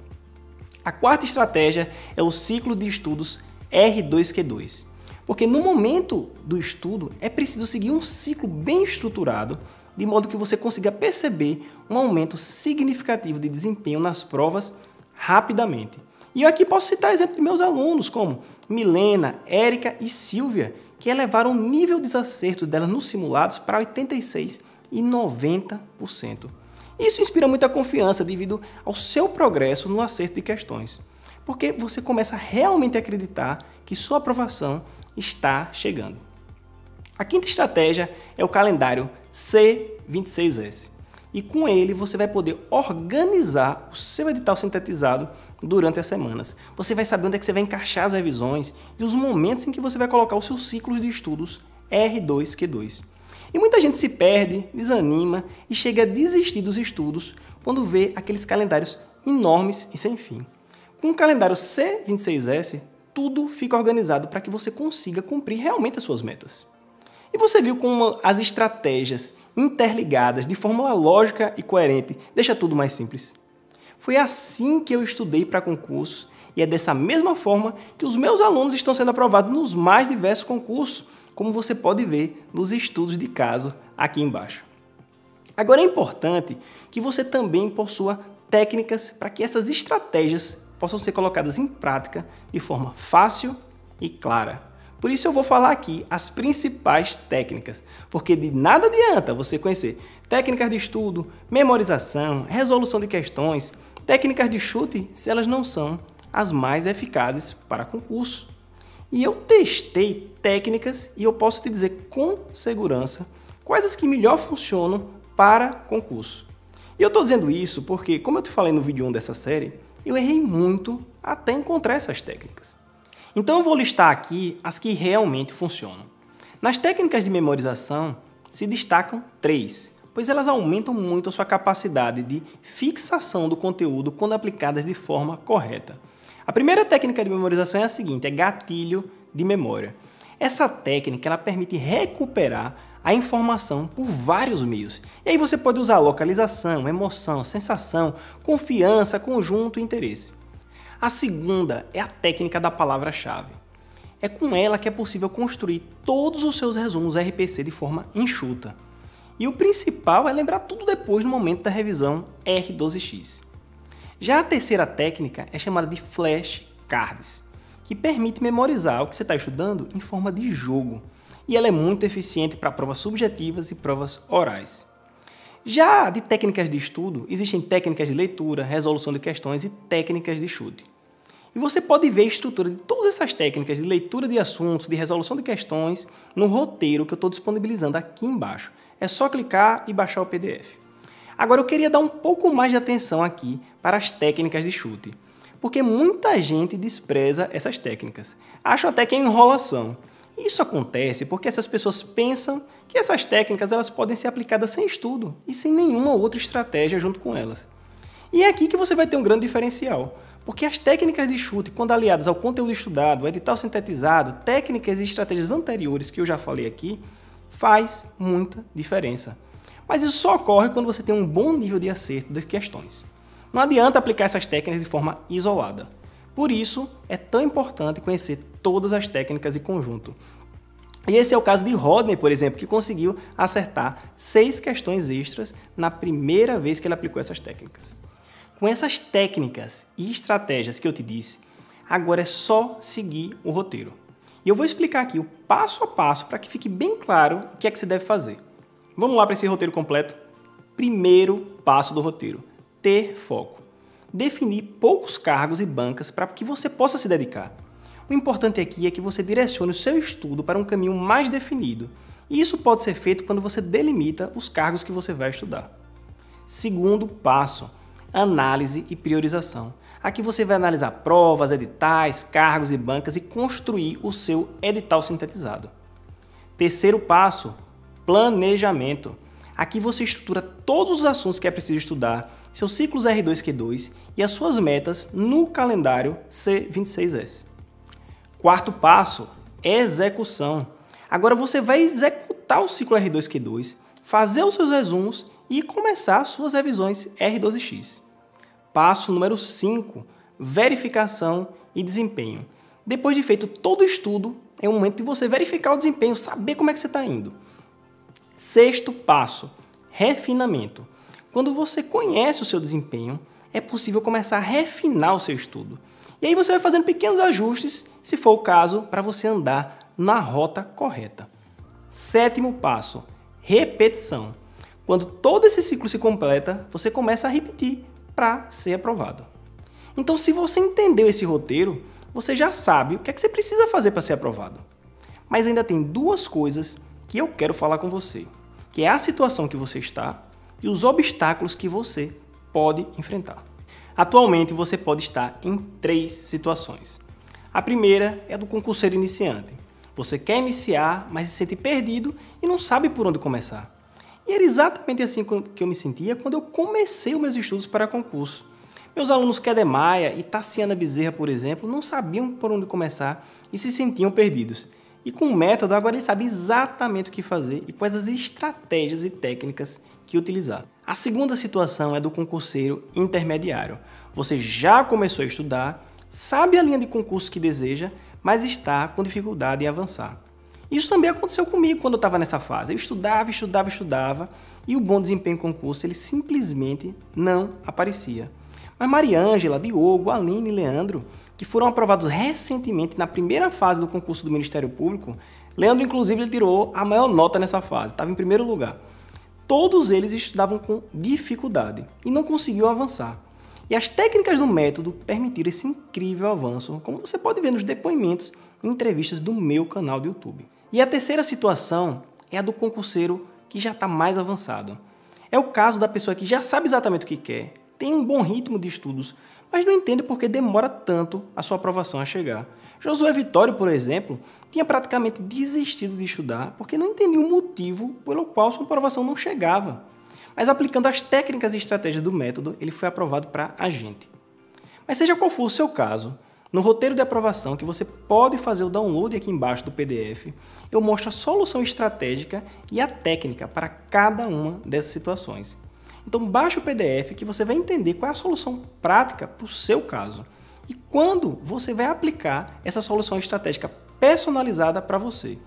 A quarta estratégia é o ciclo de estudos R2Q2, porque no momento do estudo é preciso seguir um ciclo bem estruturado, de modo que você consiga perceber um aumento significativo de desempenho nas provas rapidamente. E eu aqui posso citar exemplos de meus alunos, como Milena, Érica e Silvia, que elevaram o nível de acerto delas nos simulados para 86% e 90%. Isso inspira muita confiança devido ao seu progresso no acerto de questões, porque você começa realmente a acreditar que sua aprovação está chegando. A quinta estratégia é o calendário C26S. E com ele você vai poder organizar o seu edital sintetizado durante as semanas. Você vai saber onde é que você vai encaixar as revisões e os momentos em que você vai colocar os seus ciclos de estudos R2Q2. E muita gente se perde, desanima e chega a desistir dos estudos quando vê aqueles calendários enormes e sem fim. Com o calendário C26S, tudo fica organizado para que você consiga cumprir realmente as suas metas. E você viu como as estratégias interligadas de forma lógica e coerente deixa tudo mais simples? Foi assim que eu estudei para concursos e é dessa mesma forma que os meus alunos estão sendo aprovados nos mais diversos concursos, como você pode ver nos estudos de caso aqui embaixo. Agora é importante que você também possua técnicas para que essas estratégias possam ser colocadas em prática de forma fácil e clara. Por isso eu vou falar aqui as principais técnicas, porque de nada adianta você conhecer técnicas de estudo, memorização, resolução de questões, técnicas de chute, se elas não são as mais eficazes para concurso. E eu testei técnicas e eu posso te dizer com segurança quais as que melhor funcionam para concurso. E eu estou dizendo isso porque, como eu te falei no vídeo 1 dessa série, eu errei muito até encontrar essas técnicas. Então eu vou listar aqui as que realmente funcionam. Nas técnicas de memorização se destacam 3, pois elas aumentam muito a sua capacidade de fixação do conteúdo quando aplicadas de forma correta. A primeira técnica de memorização é a seguinte, é gatilho de memória. Essa técnica ela permite recuperar a informação por vários meios. E aí você pode usar localização, emoção, sensação, confiança, conjunto e interesse. A segunda é a técnica da palavra-chave. É com ela que é possível construir todos os seus resumos RPC de forma enxuta. E o principal é lembrar tudo depois no momento da revisão R12X. Já a terceira técnica é chamada de flashcards, que permite memorizar o que você está estudando em forma de jogo. E ela é muito eficiente para provas subjetivas e provas orais. Já de técnicas de estudo, existem técnicas de leitura, resolução de questões e técnicas de chute. E você pode ver a estrutura de todas essas técnicas de leitura de assuntos, de resolução de questões, no roteiro que eu estou disponibilizando aqui embaixo. É só clicar e baixar o PDF. Agora eu queria dar um pouco mais de atenção aqui para as técnicas de chute, porque muita gente despreza essas técnicas. Acho até que é enrolação. Isso acontece porque essas pessoas pensam que essas técnicas elas podem ser aplicadas sem estudo e sem nenhuma outra estratégia junto com elas. E é aqui que você vai ter um grande diferencial, porque as técnicas de chute, quando aliadas ao conteúdo estudado, ao edital sintetizado, técnicas e estratégias anteriores que eu já falei aqui, faz muita diferença. Mas isso só ocorre quando você tem um bom nível de acerto das questões. Não adianta aplicar essas técnicas de forma isolada. Por isso, é tão importante conhecer todas as técnicas em conjunto. E esse é o caso de Rodney, por exemplo, que conseguiu acertar 6 questões extras na primeira vez que ele aplicou essas técnicas. Com essas técnicas e estratégias que eu te disse, agora é só seguir o roteiro. E eu vou explicar aqui o passo a passo para que fique bem claro o que é que você deve fazer. Vamos lá para esse roteiro completo? Primeiro passo do roteiro: ter foco. Definir poucos cargos e bancas para que você possa se dedicar. O importante aqui é que você direcione o seu estudo para um caminho mais definido. E isso pode ser feito quando você delimita os cargos que você vai estudar. Segundo passo: análise e priorização. Aqui você vai analisar provas, editais, cargos e bancas e construir o seu edital sintetizado. Terceiro passo: planejamento. Aqui você estrutura todos os assuntos que é preciso estudar, seus ciclos R2, Q2 e as suas metas no calendário C26S. Quarto passo: execução. Agora você vai executar o ciclo R2, Q2, fazer os seus resumos e começar as suas revisões R12X. Passo número 5, verificação e desempenho. Depois de feito todo o estudo, é o momento de você verificar o desempenho, saber como é que você está indo. Sexto passo, refinamento. Quando você conhece o seu desempenho, é possível começar a refinar o seu estudo. E aí você vai fazendo pequenos ajustes, se for o caso, para você andar na rota correta. Sétimo passo, repetição. Quando todo esse ciclo se completa, você começa a repetir para ser aprovado. Então, se você entendeu esse roteiro, você já sabe o que é que você precisa fazer para ser aprovado. Mas ainda tem 2 coisas que eu quero falar com você, que é a situação que você está e os obstáculos que você pode enfrentar. Atualmente, você pode estar em 3 situações. A primeira é do concurseiro iniciante. Você quer iniciar, mas se sente perdido e não sabe por onde começar. E era exatamente assim que eu me sentia quando eu comecei os meus estudos para concurso. Meus alunos Keder Maia e Tassiana Bezerra, por exemplo, não sabiam por onde começar e se sentiam perdidos. E com o método, agora eles sabem exatamente o que fazer e quais as estratégias e técnicas que utilizar. A segunda situação é do concurseiro intermediário. Você já começou a estudar, sabe a linha de concurso que deseja, mas está com dificuldade em avançar. Isso também aconteceu comigo quando eu estava nessa fase. Eu estudava e o bom desempenho em concurso ele simplesmente não aparecia. Mas Mariângela, Diogo, Aline e Leandro, que foram aprovados recentemente na primeira fase do concurso do Ministério Público, Leandro inclusive ele tirou a maior nota nessa fase, estava em primeiro lugar. Todos eles estudavam com dificuldade e não conseguiam avançar. E as técnicas do método permitiram esse incrível avanço, como você pode ver nos depoimentos e entrevistas do meu canal do YouTube. E a terceira situação é a do concurseiro que já está mais avançado. É o caso da pessoa que já sabe exatamente o que quer, tem um bom ritmo de estudos, mas não entende por que demora tanto a sua aprovação a chegar. Josué Vitório, por exemplo, tinha praticamente desistido de estudar porque não entendia o motivo pelo qual sua aprovação não chegava. Mas aplicando as técnicas e estratégias do método, ele foi aprovado para agente. Mas seja qual for o seu caso, no roteiro de aprovação, que você pode fazer o download aqui embaixo do PDF, eu mostro a solução estratégica e a técnica para cada uma dessas situações. Então baixe o PDF que você vai entender qual é a solução prática para o seu caso e quando você vai aplicar essa solução estratégica personalizada para você,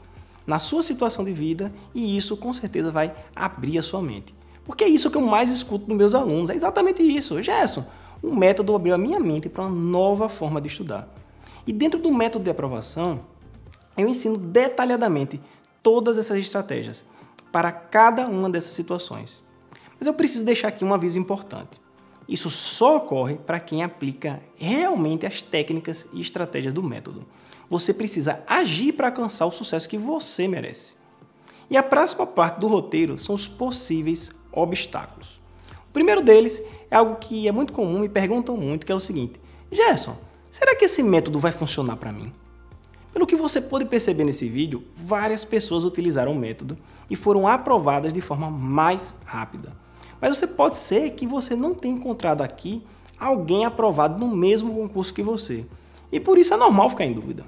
na sua situação de vida, e isso com certeza vai abrir a sua mente. Porque é isso que eu mais escuto dos meus alunos, é exatamente isso. Gerson, o método abriu a minha mente para uma nova forma de estudar. E dentro do método de aprovação, eu ensino detalhadamente todas essas estratégias para cada uma dessas situações. Mas eu preciso deixar aqui um aviso importante. Isso só ocorre para quem aplica realmente as técnicas e estratégias do método. Você precisa agir para alcançar o sucesso que você merece. E a próxima parte do roteiro são os possíveis obstáculos. O primeiro deles é algo que é muito comum e perguntam muito, que é o seguinte: Gerson, será que esse método vai funcionar para mim? Pelo que você pode perceber nesse vídeo, várias pessoas utilizaram o método e foram aprovadas de forma mais rápida. Mas pode ser que você não tenha encontrado aqui alguém aprovado no mesmo concurso que você. E por isso é normal ficar em dúvida.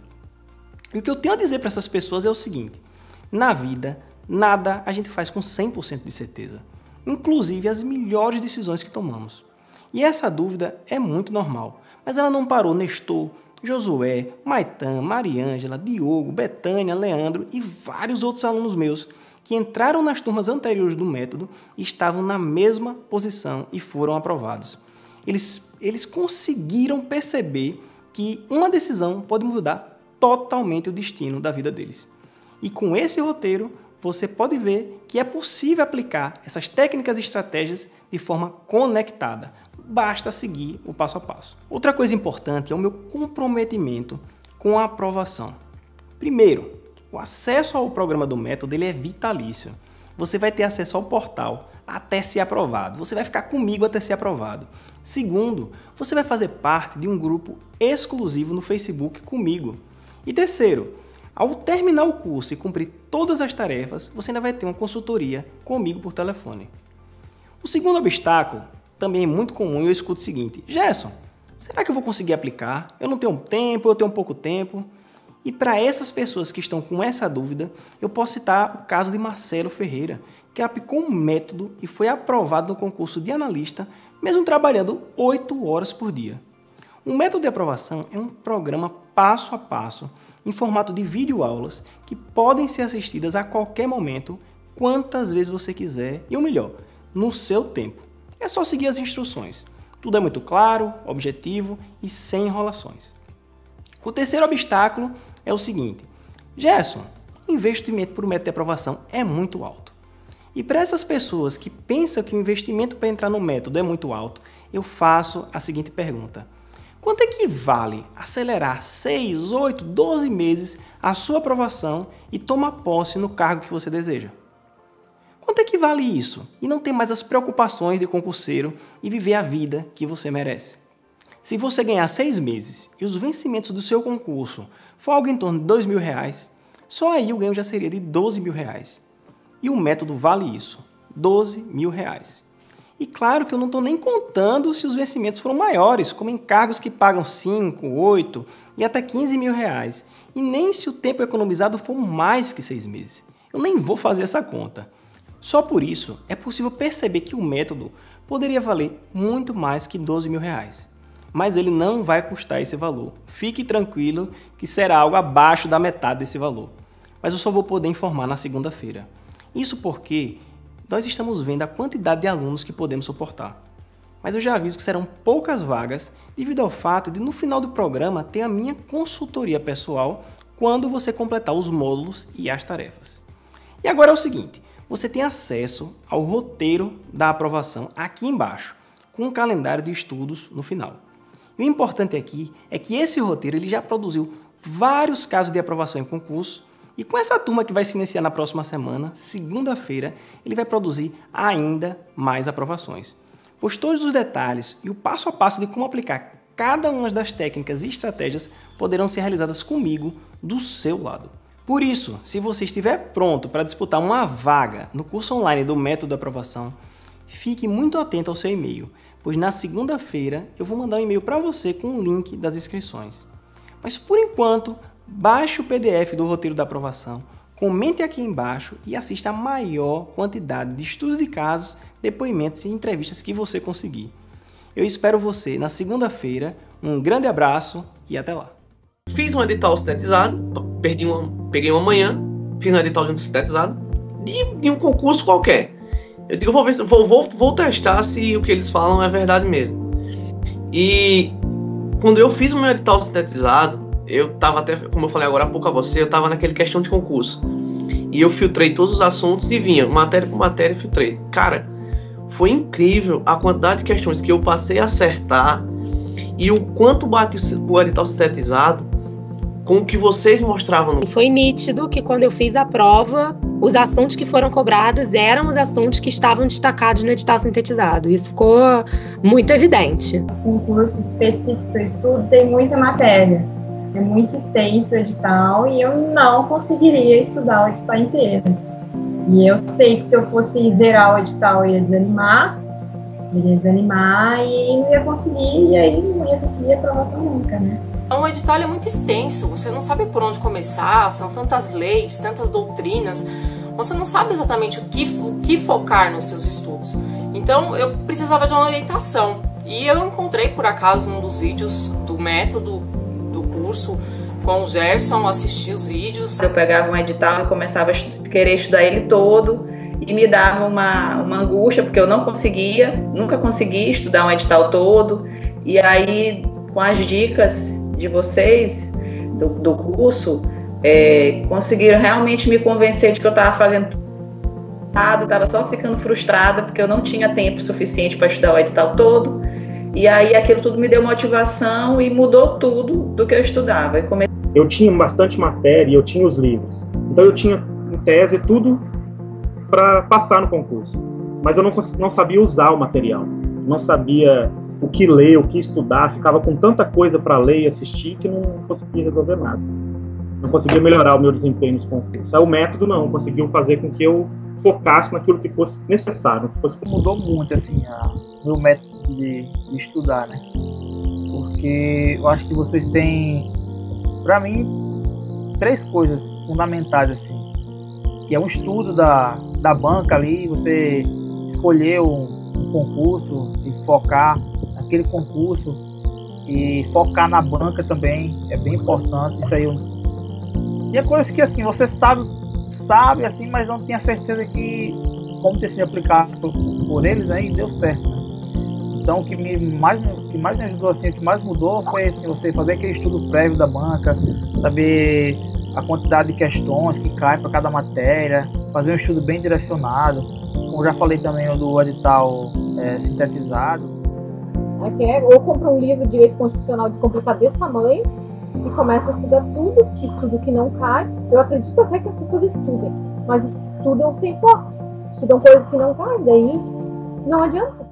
E o que eu tenho a dizer para essas pessoas é o seguinte: na vida, nada a gente faz com 100% de certeza, inclusive as melhores decisões que tomamos. E essa dúvida é muito normal, mas ela não parou Nestor, Josué, Maitan, Mariângela, Diogo, Betânia, Leandro e vários outros alunos meus que entraram nas turmas anteriores do método e estavam na mesma posição e foram aprovados. Eles conseguiram perceber que uma decisão pode mudar totalmente o destino da vida deles. E com esse roteiro, você pode ver que é possível aplicar essas técnicas e estratégias de forma conectada. Basta seguir o passo a passo. Outra coisa importante é o meu comprometimento com a aprovação. Primeiro, o acesso ao programa do método ele é vitalício. Você vai ter acesso ao portal até ser aprovado. Você vai ficar comigo até ser aprovado. Segundo, você vai fazer parte de um grupo exclusivo no Facebook comigo. E terceiro, ao terminar o curso e cumprir todas as tarefas, você ainda vai ter uma consultoria comigo por telefone. O segundo obstáculo também é muito comum e eu escuto o seguinte: Gerson, será que eu vou conseguir aplicar? Eu não tenho tempo, eu tenho pouco tempo. E para essas pessoas que estão com essa dúvida, eu posso citar o caso de Marcelo Ferreira, que aplicou um método e foi aprovado no concurso de analista, mesmo trabalhando 8 horas por dia. O método de aprovação é um programa passo a passo, em formato de videoaulas, que podem ser assistidas a qualquer momento, quantas vezes você quiser, e o melhor, no seu tempo. É só seguir as instruções. Tudo é muito claro, objetivo e sem enrolações. O terceiro obstáculo é o seguinte: Gerson, o investimento para o método de aprovação é muito alto. E para essas pessoas que pensam que o investimento para entrar no método é muito alto, eu faço a seguinte pergunta: quanto é que vale acelerar 6, 8, 12 meses a sua aprovação e tomar posse no cargo que você deseja? Quanto é que vale isso e não ter mais as preocupações de concurseiro e viver a vida que você merece? Se você ganhar 6 meses e os vencimentos do seu concurso for algo em torno de R$2.000, só aí o ganho já seria de R$12.000. E o método vale isso, R$12.000. E claro que eu não estou nem contando se os vencimentos foram maiores, como encargos que pagam 5, 8 e até R$15.000. E nem se o tempo economizado for mais que 6 meses. Eu nem vou fazer essa conta. Só por isso é possível perceber que o método poderia valer muito mais que R$12.000. Mas ele não vai custar esse valor. Fique tranquilo que será algo abaixo da metade desse valor. Mas eu só vou poder informar na segunda-feira. Isso porque nós estamos vendo a quantidade de alunos que podemos suportar. Mas eu já aviso que serão poucas vagas devido ao fato de no final do programa ter a minha consultoria pessoal quando você completar os módulos e as tarefas. E agora é o seguinte: você tem acesso ao roteiro da aprovação aqui embaixo, com um calendário de estudos no final. E o importante aqui é que esse roteiro ele já produziu vários casos de aprovação em concurso, e com essa turma que vai se iniciar na próxima semana, segunda-feira, ele vai produzir ainda mais aprovações. Pois todos os detalhes e o passo a passo de como aplicar cada uma das técnicas e estratégias poderão ser realizadas comigo do seu lado. Por isso, se você estiver pronto para disputar uma vaga no curso online do método de aprovação, fique muito atento ao seu e-mail, pois na segunda-feira eu vou mandar um e-mail para você com o link das inscrições. Mas por enquanto, baixe o PDF do roteiro da aprovação, comente aqui embaixo e assista a maior quantidade de estudos de casos, depoimentos e entrevistas que você conseguir. Eu espero você na segunda-feira, um grande abraço e até lá. Fiz um edital sintetizado, peguei uma manhã, fiz um edital sintetizado de um concurso qualquer. Eu digo, vou testar se o que eles falam é verdade mesmo. E quando eu fiz o meu edital sintetizado, eu estava até, como eu falei agora há pouco a você, eu estava naquele questão de concurso. E eu filtrei todos os assuntos e vinha, matéria por matéria, filtrei. Cara, foi incrível a quantidade de questões que eu passei a acertar e o quanto bate o edital sintetizado com o que vocês mostravam. Foi nítido que quando eu fiz a prova, os assuntos que foram cobrados eram os assuntos que estavam destacados no edital sintetizado. Isso ficou muito evidente. Um curso específico que eu estudo tem muita matéria. É muito extenso o edital e eu não conseguiria estudar o edital inteiro. E eu sei que se eu fosse zerar o edital, eu iria desanimar e não ia conseguir, e aí não ia conseguir a aprovação nunca, né? O edital é muito extenso, você não sabe por onde começar, são tantas leis, tantas doutrinas, você não sabe exatamente o que focar nos seus estudos. Então eu precisava de uma orientação e eu encontrei por acaso um dos vídeos do método do curso com o Gerson, assisti os vídeos. Eu pegava um edital e começava a querer estudar ele todo e me dava uma angústia porque eu não conseguia, nunca consegui estudar um edital todo. E aí, com as dicas de vocês do curso, conseguiram realmente me convencer de que eu estava fazendo errado, estava só ficando frustrada porque eu não tinha tempo suficiente para estudar o edital todo. E aí aquilo tudo me deu motivação e mudou tudo do que eu estudava. Eu tinha bastante matéria e eu tinha os livros. Então eu tinha, em tese, tudo para passar no concurso. Mas eu não sabia usar o material. Não sabia o que ler, o que estudar. Ficava com tanta coisa para ler e assistir que não conseguia resolver nada. Não conseguia melhorar o meu desempenho nos concursos. Aí o método não conseguiu fazer com que eu focasse naquilo que fosse necessário. Mudou muito assim o meu método de estudar, né? Porque eu acho que vocês têm, para mim, 3 coisas fundamentais assim, que é um estudo da banca ali, você escolher um concurso e focar naquele concurso e focar na banca também é bem importante. Isso aí e é coisa que assim você sabe assim, mas não tinha certeza que como ter sido aplicado por eles, né, e deu certo, né? Então o que mais me ajudou assim, o que mais mudou foi assim, você fazer aquele estudo prévio da banca, saber a quantidade de questões que caem para cada matéria, fazer um estudo bem direcionado, como já falei também do edital sintetizado. Ou compra um livro de direito constitucional descomplicado desse tamanho e começa a estudar tudo, estudo que não cai. Eu acredito até que as pessoas estudem, mas estudam sem foco, estudam coisas que não caem, daí não adianta.